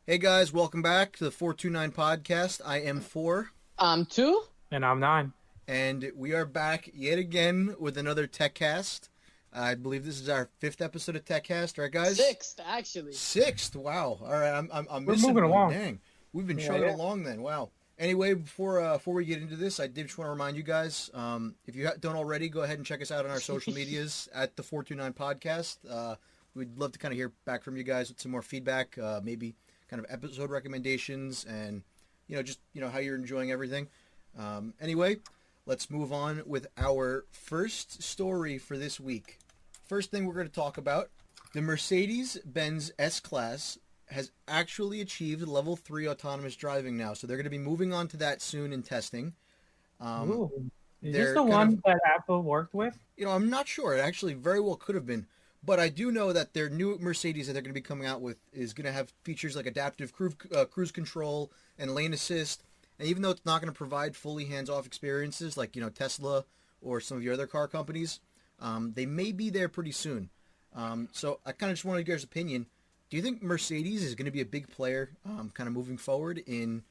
Hey guys, welcome back to the 429 podcast. I am 4. I'm 2. And I'm 9. And we are back yet again with another Techcast. I believe this is our 5th episode of Techcast, right guys? 6th, actually. 6th, wow. All right, I'm We're missing moving one. along. Dang, we've been chugging along then. Wow. Anyway, before we get into this, I did just want to remind you guys, if you don't already, go ahead and check us out on our social medias at the 429 podcast. We'd love to kind of hear back from you guys with some more feedback, maybe kind of episode recommendations, and just how you're enjoying everything. Anyway, let's move on with our first story for this week. First thing we're going to talk about: the Mercedes-Benz S-Class has actually achieved level 3 autonomous driving now, so they're going to be moving on to that soon in testing. Ooh. Is this the one that Apple worked with? I'm not sure. It actually very well could have been. But I do know that their new Mercedes that they're going to be coming out with is going to have features like adaptive cruise control and lane assist. And even though it's not going to provide fully hands-off experiences like, Tesla or some of your other car companies, they may be there pretty soon. So I kind of just wanted your guys' opinion. Do you think Mercedes is going to be a big player kind of moving forward in,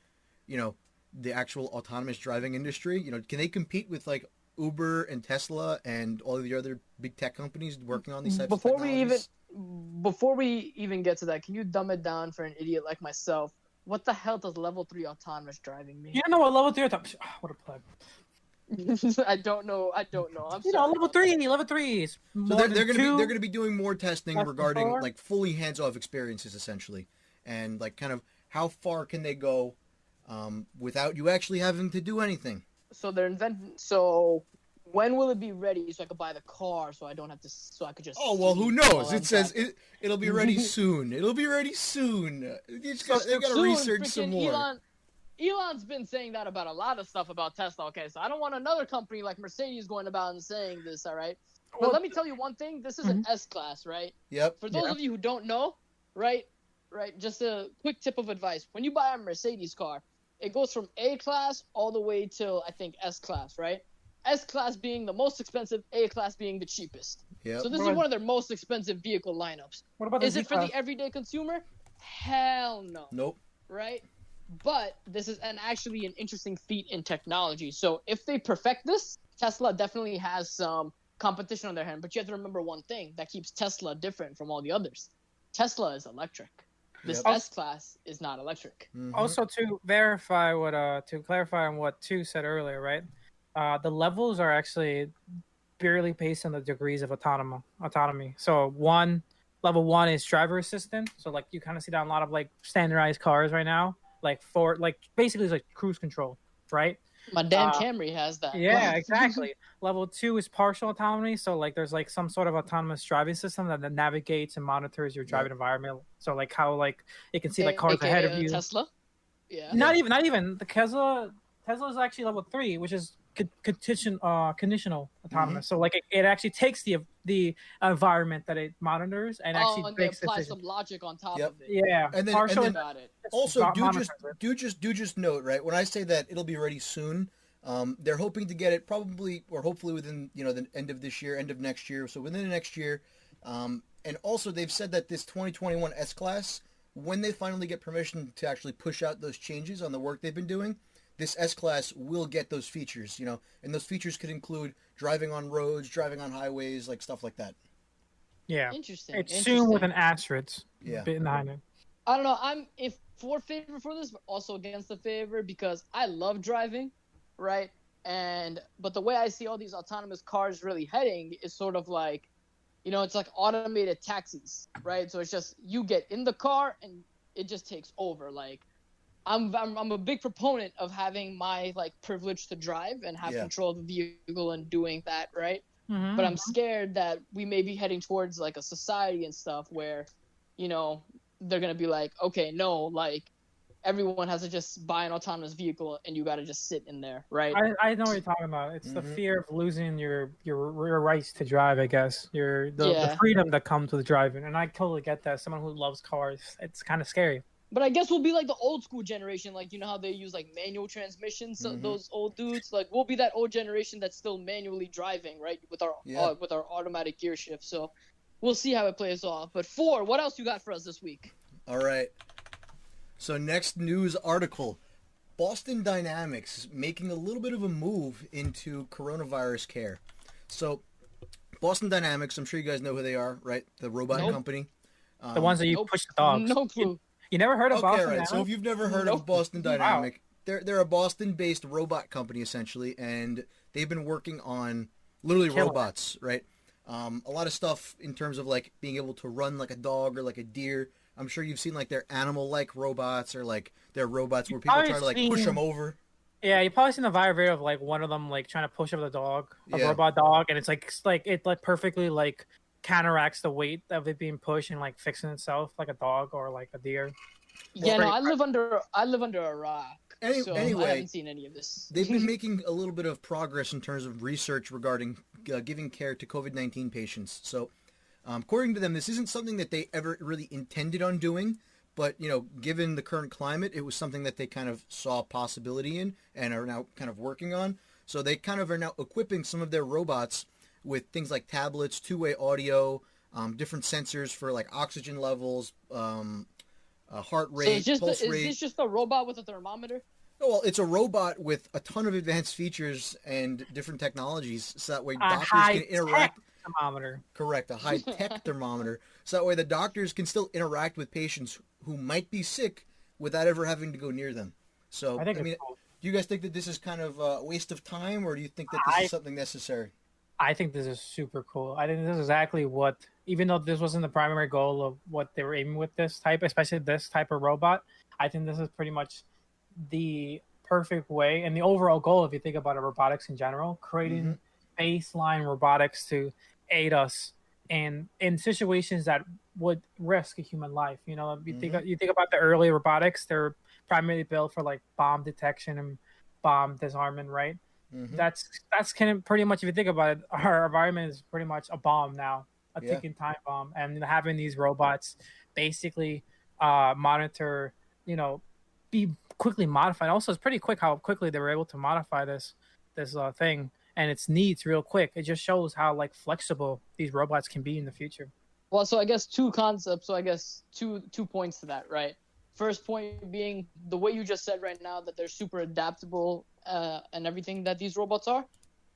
the actual autonomous driving industry? Can they compete with like Uber and Tesla and all of the other big tech companies working on these types of technologies? Before we even get to that, can you dumb it down for an idiot like myself? What the hell does level 3 autonomous driving mean? You don't know what level 3 autonomous... what a pleb. I don't know. I'm sorry. Level 3 is so they're going to be doing more testing regarding like fully hands-off experiences essentially, and like kind of how far can they go without you actually having to do anything. So they're inventing. So when will it be ready? So I could buy the car. So I don't have to. So I could just. Oh well, who knows? It says it'll be ready soon. It'll be ready soon. They've got to research some more. Elon's been saying that about a lot of stuff about Tesla. Okay, so I don't want another company like Mercedes going about and saying this. All right. But let me tell you one thing. This is an S-Class, right? Yep. For those of you who don't know, right. Just a quick tip of advice: when you buy a Mercedes car, it goes from A-Class all the way till, I think, S-Class, right? S-Class being the most expensive, A-Class being the cheapest. Yep. So this is one of their most expensive vehicle lineups. What about is it for the everyday consumer? Hell no. Nope. Right? But this is actually an interesting feat in technology. So if they perfect this, Tesla definitely has some competition on their hand. But you have to remember one thing that keeps Tesla different from all the others. Tesla is electric. This S-Class is not electric. Mm-hmm. Also, to clarify on what Tu said earlier, right? The levels are actually purely based on the degrees of autonomy. So level 1 is driver assistant. So like you kind of see that on a lot of like standardized cars right now, basically it's like cruise control, right? My damn Camry has that. Yeah, exactly. Level 2 is partial autonomy. So like there's like some sort of autonomous driving system that navigates and monitors your driving environment. So like how like it can see like cars ahead of you. Tesla? Yeah. Not even. The Tesla is actually level 3, which is conditional autonomous. So like it actually takes the environment that it monitors and actually makes apply some logic on top of it. Yeah, and then about it. Also, do just note, right? When I say that it'll be ready soon, they're hoping to get it probably or hopefully within the end of this year, end of next year. So within the next year, and also they've said that this 2021 S-Class, when they finally get permission to actually push out those changes on the work they've been doing, this S-Class will get those features, and those features could include driving on roads, driving on highways, like stuff like that. Yeah. Interesting. It's soon with an asterisk behind it. I don't know. I'm for favor for this, but also against the favor because I love driving, right? But the way I see all these autonomous cars really heading is sort of like, it's like automated taxis, right? So it's just you get in the car and it just takes over. Like, I'm a big proponent of having my like privilege to drive and have control of the vehicle and doing that, right? Mm-hmm. But I'm scared that we may be heading towards like a society and stuff where, they're gonna be like, okay, no, like everyone has to just buy an autonomous vehicle and you got to just sit in there, right? I know what you're talking about. It's the fear of losing your rights to drive, I guess. The freedom that comes with driving, and I totally get that. Someone who loves cars, it's kind of scary. But I guess we'll be like the old school generation, like how they use like manual transmissions. Those old dudes, like we'll be that old generation that's still manually driving, right, with our automatic gear shift. So we'll see how it plays off. But what else you got for us this week? All right. So next news article, Boston Dynamics making a little bit of a move into coronavirus care. So Boston Dynamics, I'm sure you guys know who they are, right? The robot Nope. company. The ones that you Nope. push the dogs. No clue. You never heard of Okay, Boston right. Dynamics? So if you've never heard Nope. of Boston Wow. Dynamic, they're a Boston-based robot company essentially, and they've been working on literally Killing it. robots, right? A lot of stuff in terms of like being able to run like a dog or like a deer. I'm sure you've seen like their animal-like robots or like their robots where people probably try to like push seen- them over. Yeah, you probably seen the viral video of like one of them like trying to push up the dog, a Yeah. robot dog, and it like perfectly like counteracts the weight of it being pushed and like fixing itself like a dog or like a deer. Yeah, no, Right. I live under a rock. So Anyway, I haven't seen any of this. They've been making a little bit of progress in terms of research regarding giving care to COVID-19 patients. So, according to them, this isn't something that they ever really intended on doing, but, you know, given the current climate, it was something that they kind of saw a possibility in and are now kind of working on. So they kind of are now equipping some of their robots with things like tablets, two-way audio, different sensors for like oxygen levels, heart So rate, pulse is rate. this just a robot with a thermometer? Oh, well, it's a robot with a ton of advanced features and different technologies, so that way A doctors high can interact. thermometer. Correct, a high-tech thermometer, so that way the doctors can still interact with patients who might be sick without ever having to go near them. So, I think mean, it's cool. do you guys think that this is kind of a waste of time, or do you think that this is something necessary? I think this is super cool. I think this is exactly what, even though this wasn't the primary goal of what they were aiming with this type, especially this type of robot, I think this is pretty much the perfect way and the overall goal, if you think about it, robotics in general, creating baseline robotics to aid us in situations that would risk a human life. You know, you think about the early robotics, they're primarily built for like bomb detection and bomb disarmament, right? That's kind of pretty much, if you think about it, our environment is pretty much a bomb now, a ticking time bomb, and having these robots basically monitor, you know, be quickly modified. Also, it's pretty quick how quickly they were able to modify this thing and its needs real quick. It just shows how like flexible these robots can be in the future. Well, so I guess two concepts. So I guess two points to that, right? First point being the way you just said right now that they're super adaptable and everything that these robots are.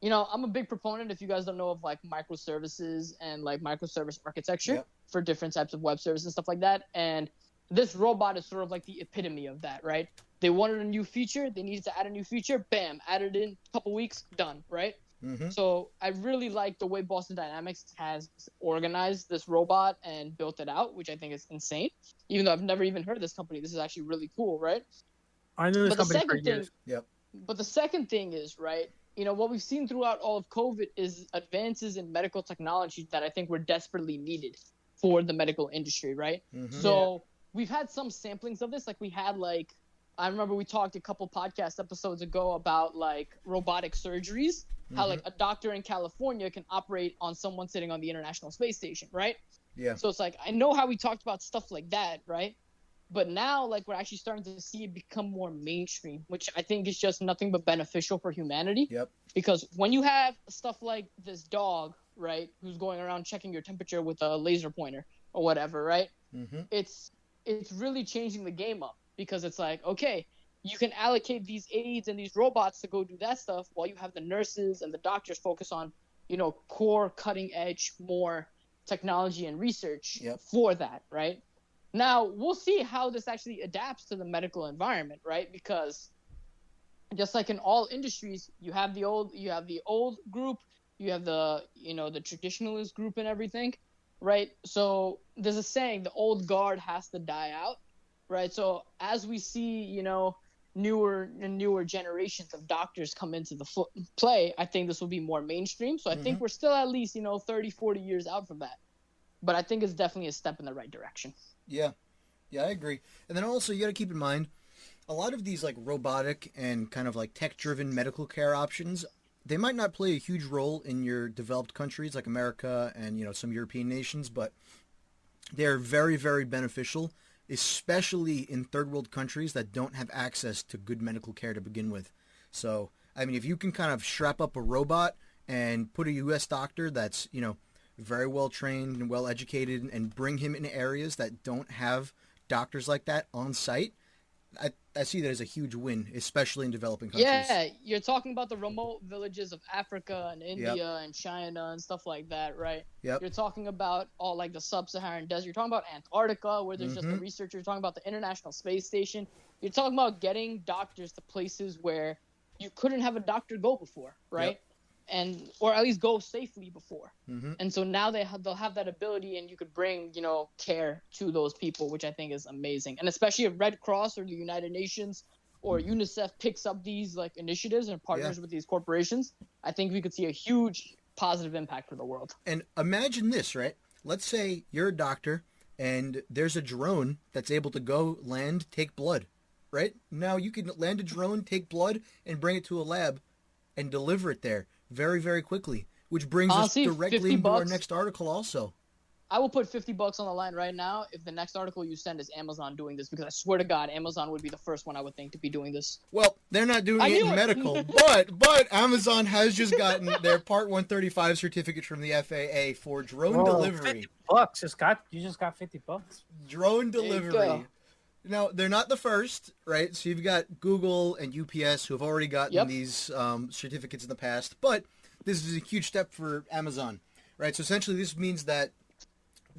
You know, I'm a big proponent, if you guys don't know, of like microservices and like microservice architecture for different types of web services and stuff like that. And this robot is sort of like the epitome of that, right? They wanted a new feature. They needed to add a new feature. Bam, added in a couple weeks, done, right? So I really like the way Boston Dynamics has organized this robot and built it out, which I think is insane. Even though I've never even heard of this company, this is actually really cool, right? I knew this company for years. But the second thing is, right, you know, what we've seen throughout all of COVID is advances in medical technology that I think were desperately needed for the medical industry, right? So we've had some samplings of this. Like we had like, I remember we talked a couple podcast episodes ago about like robotic surgeries, how like a doctor in California can operate on someone sitting on the International Space Station, right? Yeah. So it's like, I know how we talked about stuff like that, right? But now like we're actually starting to see it become more mainstream, which I think is just nothing but beneficial for humanity. Yep. Because when you have stuff like this dog, right, who's going around checking your temperature with a laser pointer or whatever, right? It's really changing the game up, because it's like, okay, you can allocate these aides and these robots to go do that stuff while you have the nurses and the doctors focus on, you know, core cutting edge, more technology and research for that, right? Now, we'll see how this actually adapts to the medical environment, right? Because just like in all industries, you have the old group, you have the, you know, the traditionalist group and everything, right? So there's a saying, the old guard has to die out, right? So as we see, you know, newer generations of doctors come into the play, I think this will be more mainstream. So I think we're still at least, you know, 30, 40 years out from that. But I think it's definitely a step in the right direction. Yeah, I agree. And then also you got to keep in mind, a lot of these like robotic and kind of like tech-driven medical care options, they might not play a huge role in your developed countries like America and, you know, some European nations, but they're very, very beneficial, especially in third world countries that don't have access to good medical care to begin with. So, I mean, if you can kind of strap up a robot and put a U.S. doctor that's, you know, very well trained and well educated and bring him in areas that don't have doctors like that on site, I see that as a huge win, especially in developing countries. Yeah, you're talking about the remote villages of Africa and India and China and stuff like that, right? Yep. You're talking about all like the sub-Saharan desert. You're talking about Antarctica, where there's just the research. You're talking about the International Space Station. You're talking about getting doctors to places where you couldn't have a doctor go before, right? Yep. And or at least go safely before. Mm-hmm. And so now they'll have that ability, and you could bring care to those people, which I think is amazing. And especially if Red Cross or the United Nations or UNICEF picks up these like initiatives and partners with these corporations, I think we could see a huge positive impact for the world. And imagine this, right? Let's say you're a doctor and there's a drone that's able to go land, take blood, right? Now you can land a drone, take blood, and bring it to a lab and deliver it there very, very quickly, which brings us directly into our next article also. I will put $50 on the line right now if the next article you send is Amazon doing this, because I swear to God, Amazon would be the first one I would think to be doing this. Well, they're not doing it in medical, but Amazon has just gotten their Part 135 certificate from the FAA for drone delivery. $50. You just got $50. Drone delivery. Now, they're not the first, right? So you've got Google and UPS who have already gotten these certificates in the past, but this is a huge step for Amazon, right? So essentially this means that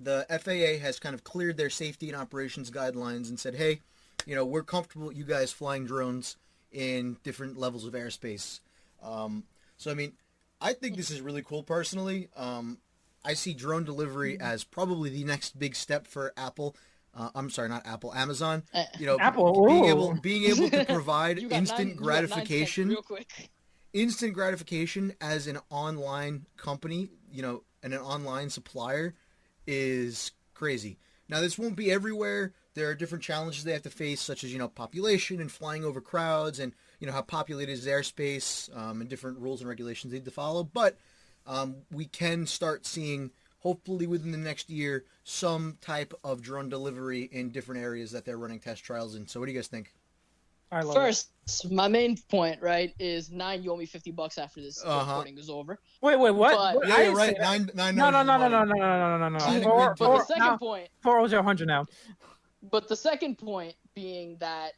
the FAA has kind of cleared their safety and operations guidelines and said, hey, we're comfortable with you guys flying drones in different levels of airspace. So, I mean, I think this is really cool personally. I see drone delivery as probably the next big step for Apple. I'm sorry, not Apple, Amazon. Apple, being able to provide instant gratification. Real quick. Instant gratification as an online company, and an online supplier is crazy. Now, this won't be everywhere. There are different challenges they have to face, such as, population and flying over crowds and, how populated is airspace and different rules and regulations they need to follow. But we can start seeing, hopefully within the next year, some type of drone delivery in different areas that they're running test trials in. So what do you guys think? First, my main point, right, is Nine. You owe me $50 after this recording is over. Wait, what? But, yeah, you're right. Nine. No. But the second point. 400 now. But the second point being that,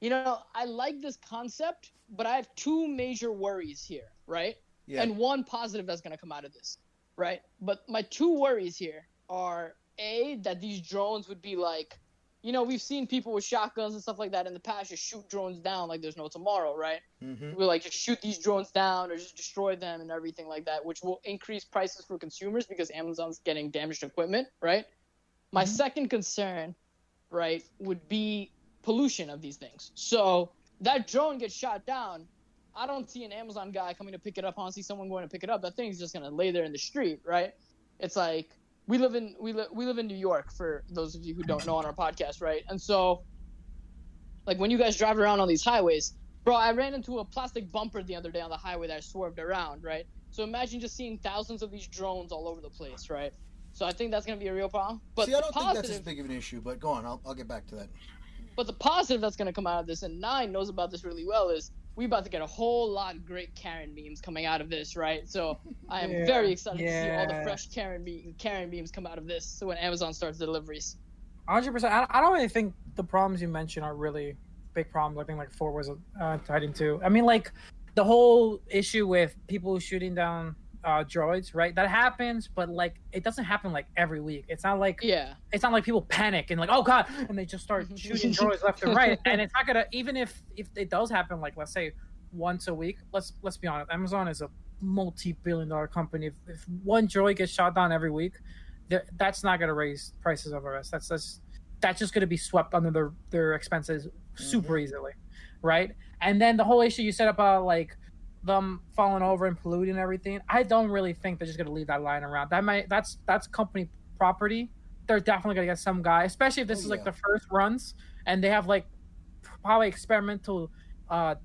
I like this concept, but I have two major worries here, right? Yeah. And one positive that's going to come out of this, right? But my two worries here are that these drones would be like. We've seen people with shotguns and stuff like that in the past just shoot drones down like there's no tomorrow, right? Mm-hmm. We're like, just shoot these drones down or just destroy them and everything like that, which will increase prices for consumers because Amazon's getting damaged equipment, right? My second concern, right, would be pollution of these things. So that drone gets shot down. I don't see an Amazon guy coming to pick it up. I don't see someone going to pick it up. That thing's just going to lay there in the street, right? It's like, we live in New York, for those of you who don't know on our podcast, right? And so, like, when you guys drive around on these highways, bro, I ran into a plastic bumper the other day on the highway that I swerved around, right? So imagine just seeing thousands of these drones all over the place, right? So I think that's going to be a real problem. But see, I don't think that's as big of an issue, but go on, I'll get back to that. But the positive that's going to come out of this, and Nine knows about this really well, is we about to get a whole lot of great Karen memes coming out of this, right? So I am very excited to see all the fresh Karen memes come out of this. So when Amazon starts deliveries, 100%. I don't really think the problems you mentioned are really big problems. I think like Ford was tied into. I mean, like the whole issue with people shooting down droids, right? That happens, but like it doesn't happen like every week. It's not like it's not like people panic and like, oh god, and they just start shooting droids left and right. And it's not gonna, even if it does happen, like let's say once a week. Let's be honest, Amazon is a multi-billion-dollar company. If one droid gets shot down every week, that's not gonna raise prices of the rest. That's just gonna be swept under their expenses super easily, right? And then the whole issue you said about like them falling over and polluting and everything, I don't really think they're just gonna leave that lying around. That's company property. They're definitely gonna get some guy, especially if this is like the first runs and they have like probably experimental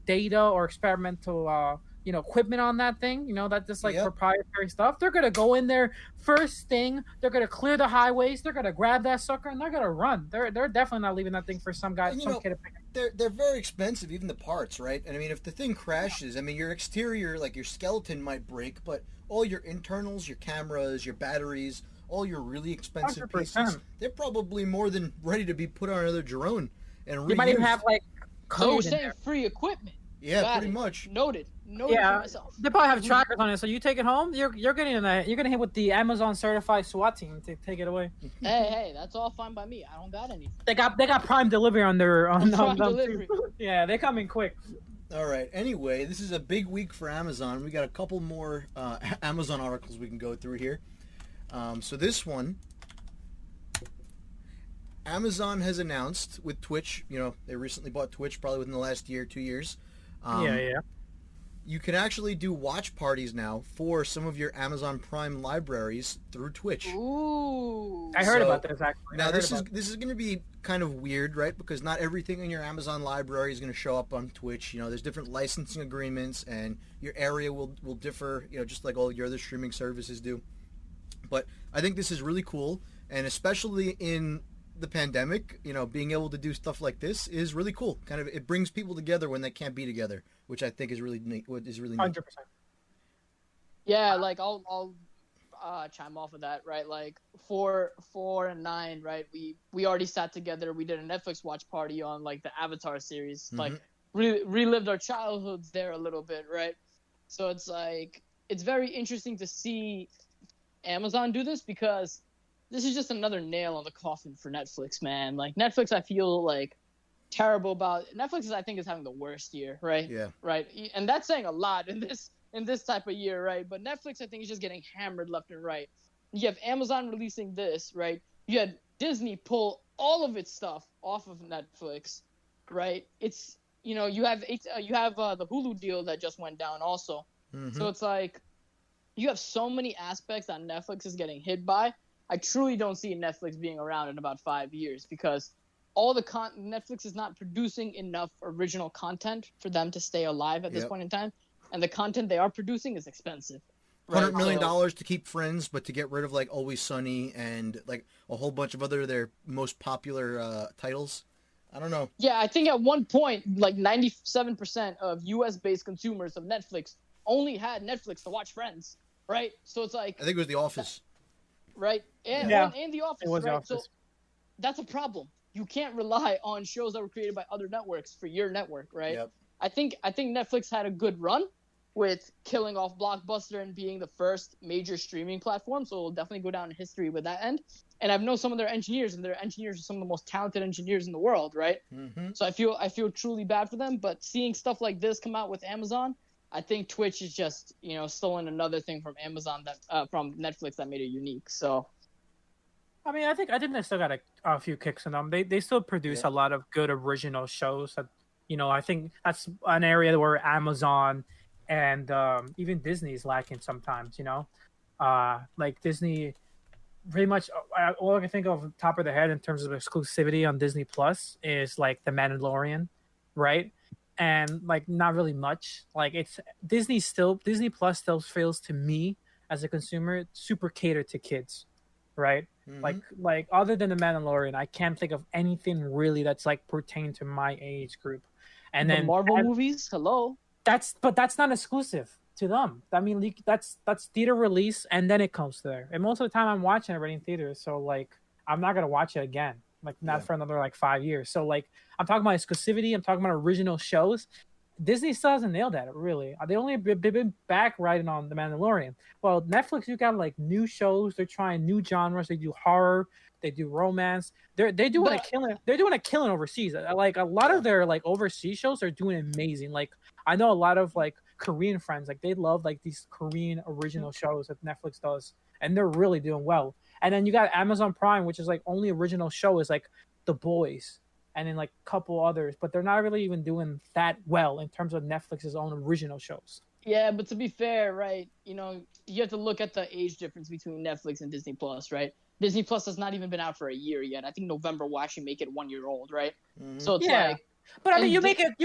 data or experimental equipment on that thing, that just like proprietary stuff. They're gonna go in there first thing, they're gonna clear the highways, they're gonna grab that sucker and they're gonna run. They're definitely not leaving that thing for some guy, some kid to pick up. They're very expensive, even the parts, right? And I mean, if the thing crashes, I mean, your exterior, like your skeleton might break, but all your internals, your cameras, your batteries, all your really expensive 100%. pieces, they're probably more than ready to be put on another drone. and You might even reused. have like So you're code in saying there. free equipment? Yeah, Got pretty it. much. Noted for Yeah, myself. they probably have trackers on it. So you take it home, you're getting hit with the Amazon certified SWAT team to take it away. Hey, that's all fine by me. I don't got anything. They got Prime delivery on their Prime them delivery. too. Yeah, they come in quick. All right. Anyway, this is a big week for Amazon. We got a couple more Amazon articles we can go through here. So this one, Amazon has announced with Twitch. You know, they recently bought Twitch, probably within the last year, 2 years. Yeah. You can actually do watch parties now for some of your Amazon Prime libraries through Twitch. Ooh. I heard So, about this actually. Now this is going to be kind of weird, right? Because not everything in your Amazon library is going to show up on Twitch. You know, there's different licensing agreements, and your area will differ. You know, just like all your other streaming services do. But I think this is really cool, and especially in the pandemic, you know, being able to do stuff like this is really cool. Kind of, it brings people together when they can't be together, which I think is really neat. What is really neat. 100%. Yeah, like I'll chime off of that, right? Like 4 and 9, right? We already sat together. We did a Netflix watch party on like the Avatar series, like relived our childhoods there a little bit, right? So it's like it's very interesting to see Amazon do this because this is just another nail on the coffin for Netflix, man. Like Netflix, I feel like terrible about. Netflix I think is having the worst year, right? Yeah. Right, and that's saying a lot in this type of year, right? But Netflix, I think, is just getting hammered left and right. You have Amazon releasing this, right? You had Disney pull all of its stuff off of Netflix, right? It's you have the Hulu deal that just went down also. So it's like you have so many aspects that Netflix is getting hit by. I truly don't see Netflix being around in about 5 years because all the Netflix is not producing enough original content for them to stay alive at this point in time, and the content they are producing is expensive. Right? $100 million to keep Friends, but to get rid of like Always Sunny and like a whole bunch of other their most popular titles. I don't know. Yeah, I think at one point like 97% of U.S.-based consumers of Netflix only had Netflix to watch Friends, right? So it's like I think it was The Office. Right? And The Office, it was right? Office. So that's a problem. You can't rely on shows that were created by other networks for your network, right? Yep. I think Netflix had a good run with killing off Blockbuster and being the first major streaming platform, so it'll definitely go down in history with that end. And I've known some of their engineers, and their engineers are some of the most talented engineers in the world, right? So I feel truly bad for them, but seeing stuff like this come out with Amazon, I think Twitch is just, stolen another thing from Amazon from Netflix that made it unique. So, I mean, I think they still got a few kicks in them. They still produce a lot of good original shows. That I think that's an area where Amazon and even Disney is lacking sometimes. Like Disney, pretty much all I can think of top of the head in terms of exclusivity on Disney Plus is like The Mandalorian, right? And like not really much. Like it's Disney Plus still feels to me as a consumer super catered to kids, right? Like other than The Mandalorian, I can't think of anything really that's like pertained to my age group. And the then Marvel movies, hello. That's not exclusive to them. I mean, that's theater release and then it comes there. And most of the time I'm watching it already in theaters, so like I'm not gonna watch it again. Like not for another like 5 years. So like I'm talking about exclusivity. I'm talking about original shows. Disney still hasn't nailed that really. They've been back riding on The Mandalorian. Well, Netflix, you got like new shows. They're trying new genres. They do horror. They do romance. They're doing a killing. They're doing a killing overseas. Like a lot of their like overseas shows are doing amazing. Like I know a lot of like Korean friends. Like they love like these Korean original shows that Netflix does, and they're really doing well. And then you got Amazon Prime, which is like only original show is like The Boys, and then like a couple others, but they're not really even doing that well in terms of Netflix's own original shows. Yeah, but to be fair, right, you have to look at the age difference between Netflix and Disney Plus, right? Disney Plus has not even been out for a year yet. I think November will actually make it 1 year old, right? So it's like, but I mean, you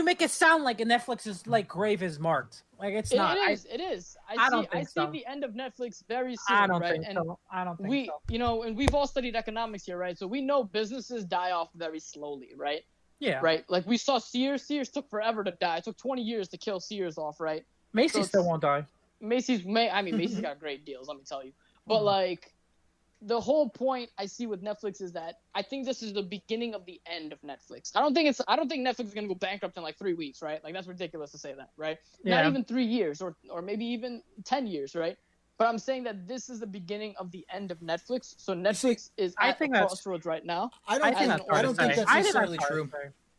make it sound like Netflix's like grave is marked. Like it's not. It is. I see the end of Netflix very soon. I don't right? think so. I don't think we, so. And we've all studied economics here, right? So we know businesses die off very slowly, right? Yeah. Right. Like we saw Sears. Sears took forever to die. It took 20 years to kill Sears off, right? Macy's still won't die. Macy's got great deals, let me tell you. But like, the whole point I see with Netflix is that I think this is the beginning of the end of Netflix. I don't think Netflix is gonna go bankrupt in like 3 weeks, right? Like that's ridiculous to say that, right? Yeah. Not even 3 years or maybe even 10 years, right? But I'm saying that this is the beginning of the end of Netflix. So Netflix is at a crossroads right now. I don't think that's necessarily true.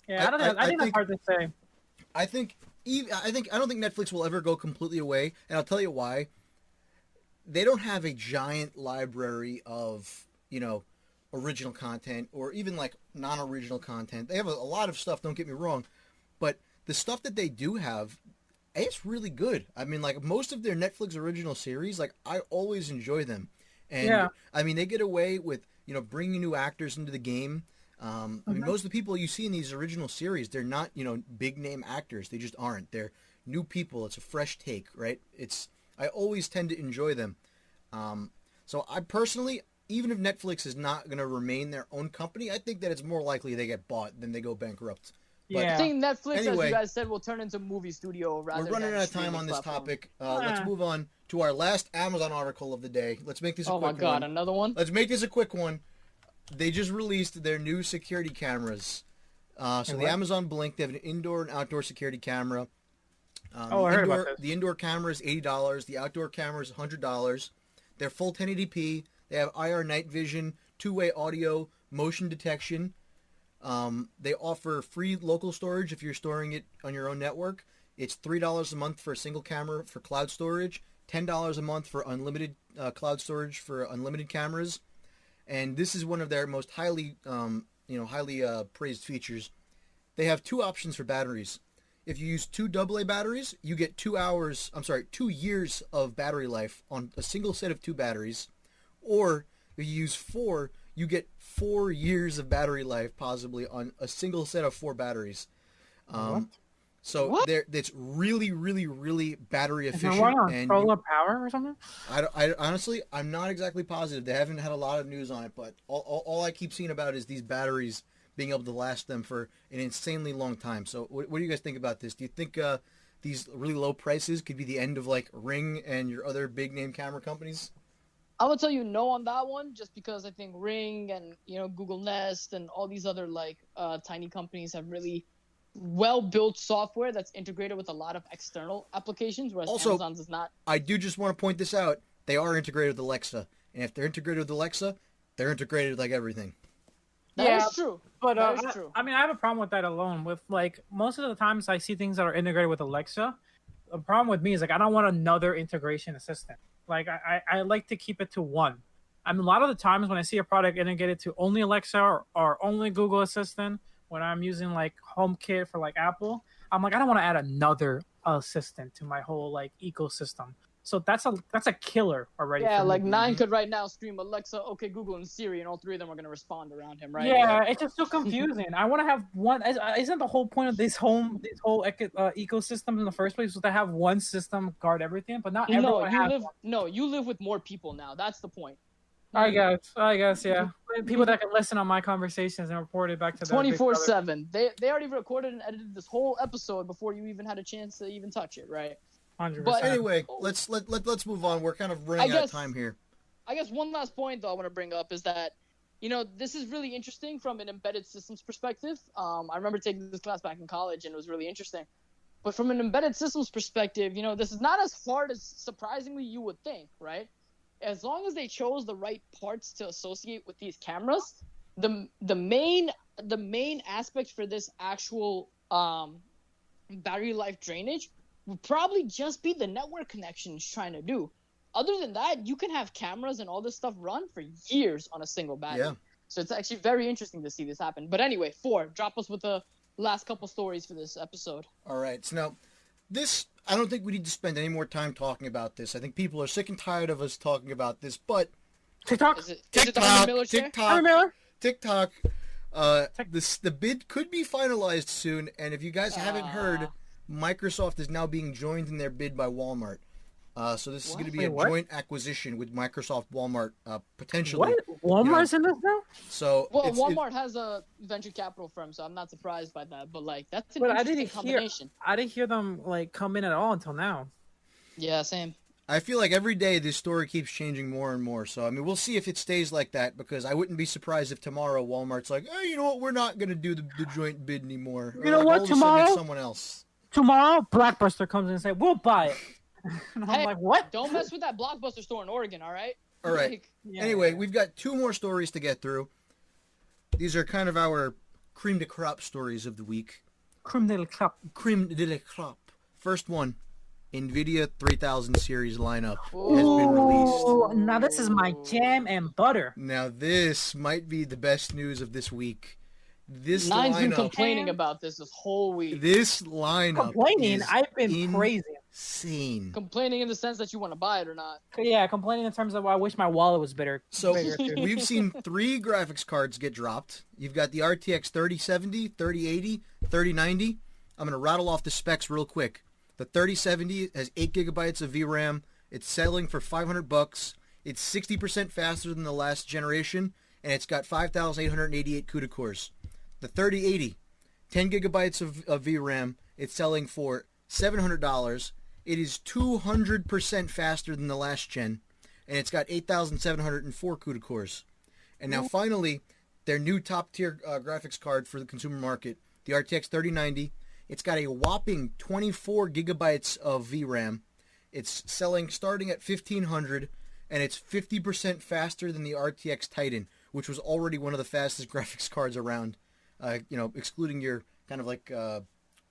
Yeah, I think that's hard to say. I don't think Netflix will ever go completely away, and I'll tell you why. They don't have a giant library of, original content or even like non-original content. They have a lot of stuff, don't get me wrong, but the stuff that they do have, it's really good. I mean, like most of their Netflix original series, like I always enjoy them. And I mean, they get away with, bringing new actors into the game. I mean, most of the people you see in these original series, they're not, big name actors. They just aren't. They're new people. It's a fresh take, right? I always tend to enjoy them. So I personally, even if Netflix is not going to remain their own company, I think that it's more likely they get bought than they go bankrupt. But I think Netflix, as you guys said, will turn into a movie studio rather than we're running out of time on this topic. Let's move on to our last Amazon article of the day. Let's make this a quick one. Oh my God, another one? Let's make this a quick one. They just released their new security cameras. The Amazon Blink, they have an indoor and outdoor security camera. I heard about this. The indoor camera is $80. The outdoor camera is $100. They're full 1080p. They have IR night vision, two-way audio, motion detection. They offer free local storage if you're storing it on your own network. It's $3 a month for a single camera for cloud storage, $10 a month for unlimited cloud storage for unlimited cameras. And this is one of their most highly praised features. They have 2 options for batteries. If you use 2 AA batteries, you get 2 years of battery life on a single set of 2 batteries. Or if you use 4, you get 4 years of battery life possibly on a single set of 4 batteries. So it's really, really, really battery efficient. Is there one on solar power or something? I honestly, I'm not exactly positive. They haven't had a lot of news on it, but all I keep seeing about is these batteries being able to last them for an insanely long time. So what do you guys think about this? Do you think these really low prices could be the end of like Ring and your other big name camera companies? I would tell you no on that one, just because I think Ring and Google Nest and all these other tiny companies have really well-built software that's integrated with a lot of external applications, whereas Amazon does not. I do just want to point this out. They are integrated with Alexa, and if they're integrated with Alexa, they're integrated with like everything. That is true. But I mean, I have a problem with that alone. With like most of the times I see things that are integrated with Alexa, the problem with me is like I don't want another integration assistant. Like I like to keep it to one. I mean, a lot of the times when I see a product integrated to only Alexa or only Google Assistant, when I'm using like HomeKit for like Apple, I'm like I don't want to add another assistant to my whole like ecosystem. So that's a killer already. Yeah, like Nine could right now stream Alexa, OK Google, and Siri, and all 3 of them are going to respond around him, right? Yeah, it's just so confusing. I want to have one. Isn't the whole point of this whole ecosystem in the first place was to have one system guard everything? But not everyone. You live with more people now. That's the point. I guess, yeah. People that can listen on my conversations and report it back to them 24/7. They already recorded and edited this whole episode before you even had a chance to even touch it, right? 100%. But anyway, let's move on. We're kind of running out of time here. I guess one last point though I want to bring up is that this is really interesting from an embedded systems perspective. I remember taking this class back in college and it was really interesting. But from an embedded systems perspective, this is not as hard as surprisingly you would think, right? As long as they chose the right parts to associate with these cameras, the main aspect for this actual battery life drainage would probably just be the network connections trying to do. Other than that, you can have cameras and all this stuff run for years on a single battery. Yeah. So it's actually very interesting to see this happen. But anyway, 4, drop us with the last couple stories for this episode. All right. So now, I don't think we need to spend any more time talking about this. I think people are sick and tired of us talking about this, but TikTok. Is it the Herman Miller chair? TikTok. The bid could be finalized soon, and if you guys haven't heard, Microsoft is now being joined in their bid by Walmart. So this is going to be a joint acquisition with Microsoft, Walmart, potentially. What? Walmart's in this now? So Walmart has a venture capital firm, so I'm not surprised by that. But that's an interesting combination. I didn't hear them come in at all until now. Yeah, same. I feel like every day this story keeps changing more and more. So, I mean, we'll see if it stays like that, because I wouldn't be surprised if tomorrow Walmart's like, hey, you know what? We're not going to do the joint bid anymore. You know like, what? all of a sudden Tomorrow? it's someone else. Tomorrow, Blockbuster comes in and say, we'll buy it. And I'm Hey, like, what? Don't mess with that Blockbuster store in Oregon, all right? All right. Like, Yeah, Anyway, yeah. we've got 2 more stories to get through. These are kind of our cream de crop stories of the week. Creme de la crop. Cream de la crop. First one, NVIDIA 3000 series lineup has been Ooh, released. now this is my jam and butter. Now this might be the best news of this week. This Nine's been lineup, complaining about this whole week. this lineup Complaining, is I've been praising. insane. Complaining in the sense that you want to buy it or not. Yeah, complaining in terms of I wish my wallet was bigger. So bigger too. we've seen 3 graphics cards get dropped. You've got the RTX 3070, 3080, 3090. I'm going to rattle off the specs real quick. The 3070 has 8 gigabytes of VRAM. It's selling for $500. It's 60% faster than the last generation, and it's got 5,888 CUDA cores. The 3080, 10 gigabytes of VRAM. It's selling for $700. It is 200% faster than the last gen, and it's got 8,704 CUDA cores. And now finally, their new top-tier graphics card for the consumer market, the RTX 3090. It's got a whopping 24 gigabytes of VRAM. It's selling starting at $1,500, and it's 50% faster than the RTX Titan, which was already one of the fastest graphics cards around. Excluding your kind of like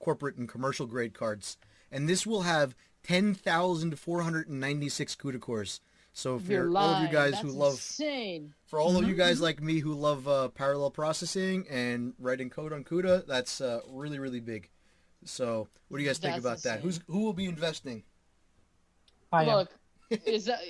corporate and commercial grade cards. And this will have 10,496 CUDA cores. So for all of you guys who love, insane. for all of you guys like me who love parallel processing and writing code on CUDA, that's really, really big. So what do you guys think That's about that? insane. Who will be investing? I am. Look, is that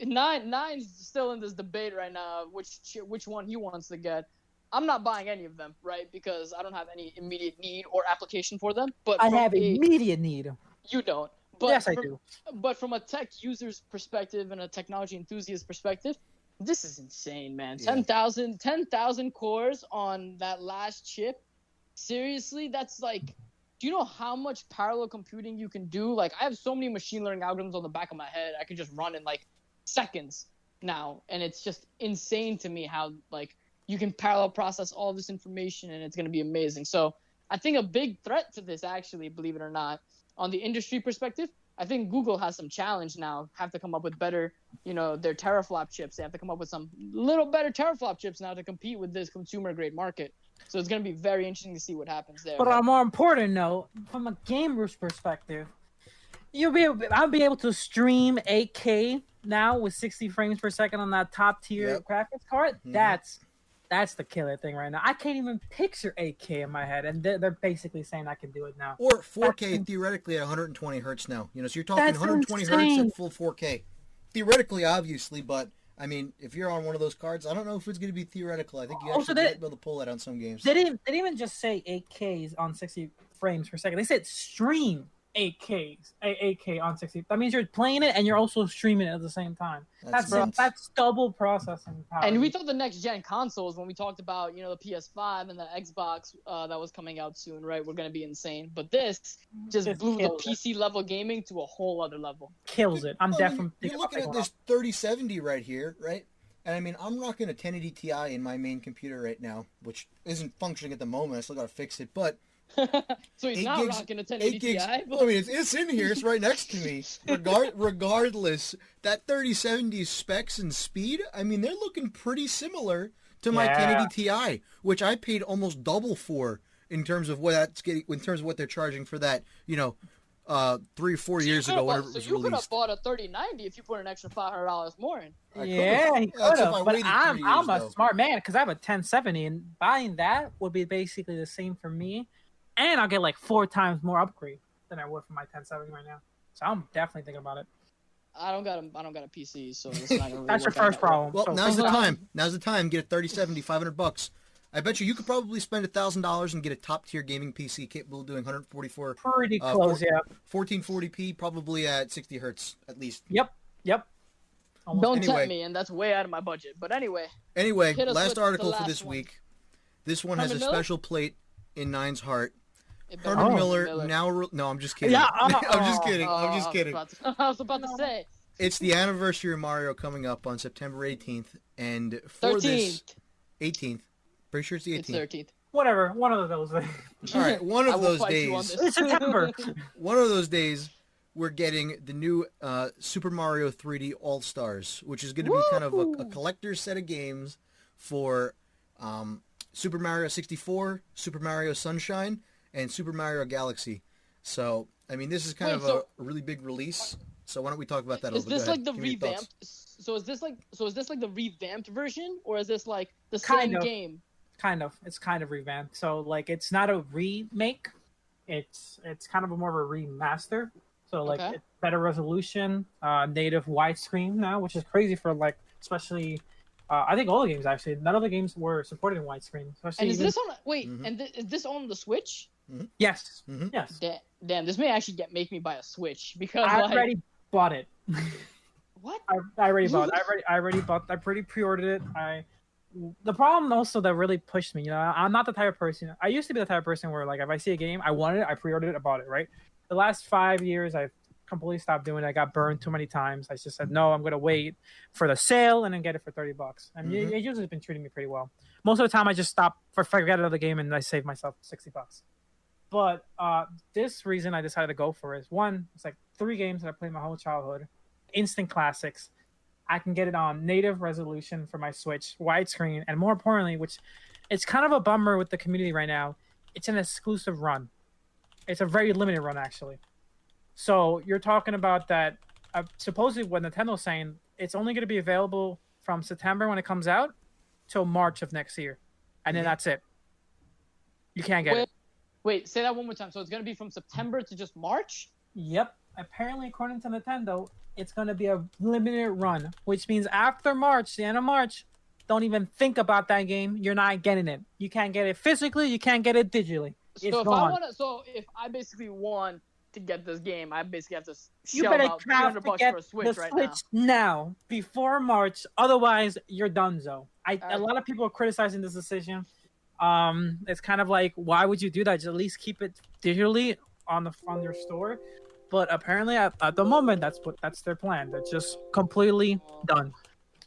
Nine's still in this debate right now? Which one he wants to get? I'm not buying any of them, right? Because I don't have any immediate need or application for them. But I from have immediate need. You don't. But Yes, I do. But from a tech user's perspective and a technology enthusiast perspective, this is insane, man. Yeah. 10,000 cores on that last chip. Seriously, that's like, do you know how much parallel computing you can do? Like, I have so many machine learning algorithms on the back of my head. I can just run in like seconds now, and it's just insane to me how like you can parallel process all this information, and it's going to be amazing. So I think a big threat to this, actually, believe it or not, on the industry perspective, I think Google has some challenge now, have to come up with better, their teraflop chips. They have to come up with some little better teraflop chips now to compete with this consumer grade market. So it's going to be very interesting to see what happens there. But on a more important note, from a gamer's perspective, I'll be able to stream 8K now with 60 frames per second on that top tier graphics card. Mhm. That's the killer thing right now. I can't even picture 8K in my head, and they're basically saying I can do it now. Or 4K theoretically at 120 hertz now. So you're talking That's 120 insane. hertz at full 4K. Theoretically, obviously, but I mean, if you're on one of those cards, I don't know if it's going to be theoretical. I think you actually might be able to pull that on some games. They didn't even just say 8Ks on 60 frames per second. They said stream 8K on 60. That means you're playing it and you're also streaming it at the same time. That's double processing power. And we thought the next gen consoles, when we talked about the PS5 and the Xbox that was coming out soon, right? We're gonna be insane. But this just blew the PC level gaming to a whole other level. Kills it. I'm definitely. You're looking at this 3070 right here, right? And I mean, I'm rocking a 1080 Ti in my main computer right now, which isn't functioning at the moment. I still gotta fix it, but. So he's not rocking a 1080 Ti. Well, I mean, it's in here. It's right next to me. Regardless, that 3070 specs and speed, I mean, they're looking pretty similar to my 1080 Ti, which I paid almost double for in terms of what that's getting, in terms of what they're charging for that. 3 or 4 years ago, whenever it was released. So you could have bought a 3090 if you put an extra $500 more in. Yeah, he could have. But I'm a though. smart man because I have a 1070, and buying that would be basically the same for me. And I'll get like 4 times more upgrade than I would for my 1070 right now. So I'm definitely thinking about it. I don't got a PC, so it's not gonna really That's your work out first that well. problem. Well, So now's the think about time. Now's the time. Get a 3070, $500. I bet you could probably spend $1,000 and get a top tier gaming PC capable of doing 144. Pretty close, yeah. 1440p, probably at 60 hertz at least. Yep. Don't Anyway. tempt me, and that's way out of my budget. But anyway, Anyway, hit us last with the article for last this one. week. This one has a 100 Miller? special plate in Nine's heart. it better Herman be Miller Miller. now. No, I'm just kidding. Yeah, I'm just kidding. I'm just kidding. I was about to say. It's the anniversary of Mario coming up on September 18th, and for 13th. this 18th, pretty sure it's the 18th. It's 13th. Whatever, one of those days. All right, one I of will those fight you on days. this. It's September. One of those days, we're getting the new Super Mario 3D All Stars, which is going to be kind of a collector's set of games for Super Mario 64, Super Mario Sunshine, and Super Mario Galaxy. So, I mean, this is kind of a really big release. So why don't we talk about that a Is little bit? this like the revamped? So is this like the revamped version, or is this like the same game? Kind of. It's kind of revamped. So like, it's not a remake. It's kind of more of a remaster. So like, it's better resolution, native widescreen now, which is crazy for like, especially. I think all the games actually. None of the games were supported in widescreen. And is this on? Wait, and is this on the Switch? Mm-hmm. Yes. Mm-hmm. Yes. Damn, this may actually make me buy a Switch because I already bought it. What? I already bought it. I already bought. I pretty pre-ordered it. The problem also that really pushed me. You know, I'm not the type of person. I used to be the type of person where like if I see a game, I wanted it, I pre-ordered it, I bought it. Right. The last 5 years, I've completely stopped doing it. I got burned too many times. I just said no. I'm gonna wait for the sale and then get it for $30. And it usually has been treating me pretty well. Most of the time, I just forget another game and I save myself $60. But this reason I decided to go for it is one, it's like 3 games that I played my whole childhood, instant classics. I can get it on native resolution for my Switch, widescreen, and more importantly, which it's kind of a bummer with the community right now, it's an exclusive run. It's a very limited run, actually. So you're talking about that, supposedly what Nintendo's saying, it's only going to be available from September when it comes out till March of next year. And then that's it. You can't get it. Wait, say that one more time. So it's going to be from September to just March? Yep. Apparently, according to Nintendo, it's going to be a limited run, which means after March, the end of March, don't even think about that game. You're not getting it. You can't get it physically. You can't get it digitally. So if I basically want to get this game, I basically have to shell out $300 for a Switch right now before March. Otherwise, you're donezo. A lot of people are criticizing this decision. It's kind of like, why would you do that? Just at least keep it digitally on your store. But apparently, at the moment, that's their plan. They're just completely done.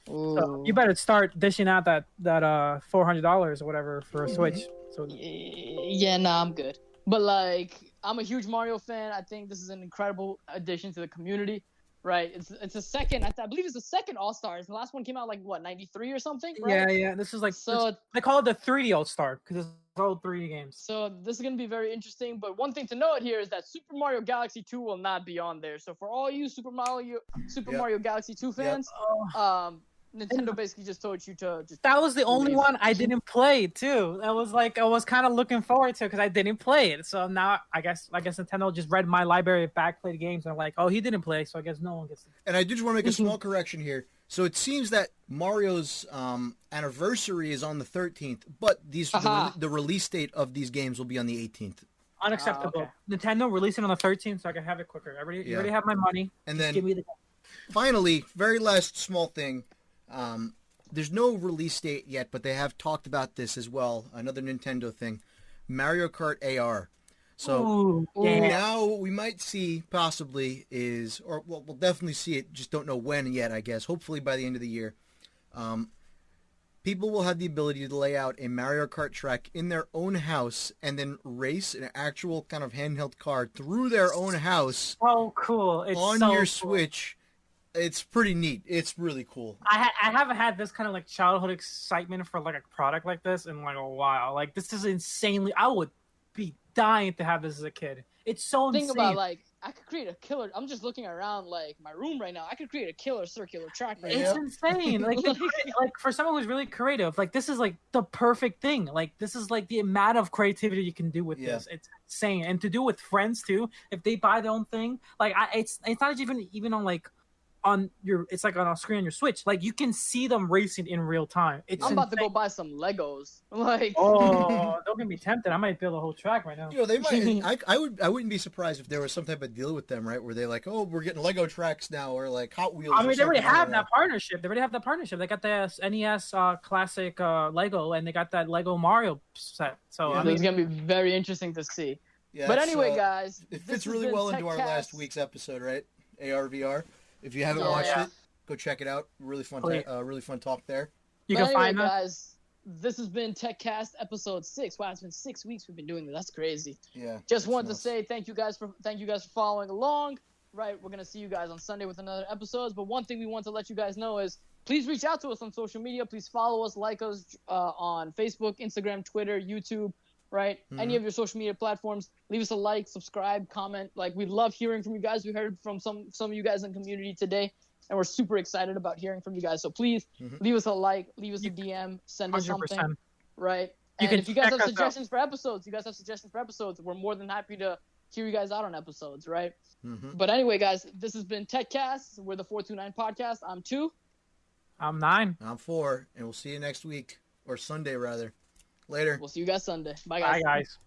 So you better start dishing out that $400 or whatever for a Switch. So yeah, nah, I'm good. But like, I'm a huge Mario fan. I think this is an incredible addition to the community. Right, it's a second. I believe it's the second All Stars. The last one came out like what, 93 or something. Right? Yeah. This is like they call it the 3D All Star because it's all 3D games. So this is gonna be very interesting. But one thing to note here is that Super Mario Galaxy 2 will not be on there. So for all you Super Mario Galaxy 2 fans, Nintendo basically just told you to just. That was the only one I didn't play too. That was like I was kind of looking forward to because I didn't play it. So now I guess Nintendo just read my library of backplayed games and like, oh, he didn't play, so I guess no one gets. And I just want to make a small correction here. So it seems that Mario's anniversary is on the 13th, but the release date of these games will be on the 18th. Unacceptable. Nintendo release it on the 13th so I can have it quicker. You already have my money. And then give me the. Finally, very last small thing. There's no release date yet, but they have talked about this as well. Another Nintendo thing, Mario Kart AR. So now what we might see possibly is, or we'll definitely see it, just don't know when yet, I guess. Hopefully by the end of the year. People will have the ability to lay out a Mario Kart track in their own house and then race an actual kind of handheld car through their own house. Oh, cool. On your Switch. It's pretty neat. It's really cool. I haven't had this kind of like childhood excitement for like a product like this in like a while. Like this is insanely. I would be dying to have this as a kid. It's so insane. Think about like I could create a killer. I'm just looking around like my room right now. I could create a killer circular track right now. It's insane. Like for someone who's really creative, like this is like the perfect thing. Like this is like the amount of creativity you can do with this. It's insane, and to do with friends too. If they buy their own thing, like it's not even on like. It's like on a screen on your Switch. Like you can see them racing in real time. I'm about to go buy some Legos. Like, don't get me tempted. I might build a whole track right now. You know, they might. I wouldn't be surprised if there was some type of deal with them, right? Where they like, oh, we're getting Lego tracks now, or like Hot Wheels. I mean, they already have that partnership. They got the NES classic Lego, and they got that Lego Mario set. So I mean, it's gonna be very interesting to see. Yeah, but anyway, guys, it fits really well into our last week's episode, right? AR VR. If you haven't Yeah. watched it, go check it out. Really fun, Please. really fun talk there. You But can anyway, find us. guys, this has been Techcast episode 6. Wow, it's been 6 weeks we've been doing this. That's crazy. Yeah. Just it's wanted nuts. to say thank you guys for following along. Right, we're gonna see you guys on Sunday with another episodes. But one thing we want to let you guys know is please reach out to us on social media. Please follow us, like us on Facebook, Instagram, Twitter, YouTube. Right, any of your social media platforms. Leave us a like, subscribe, comment. Like, we love hearing from you guys. We heard from some of you guys in the community today, and we're super excited about hearing from you guys. So please leave us a like, leave us a DM, send us 100%. something. Right. You And can if you guys check have us out. suggestions for episodes, we're more than happy to hear you guys out on episodes, right? But anyway, guys, this has been Techcast. We're the 429 podcast. I'm 2. I'm 9. I'm 4, and we'll see you next week, or Sunday rather. Later. We'll see you guys Sunday. Bye, guys. Bye, guys.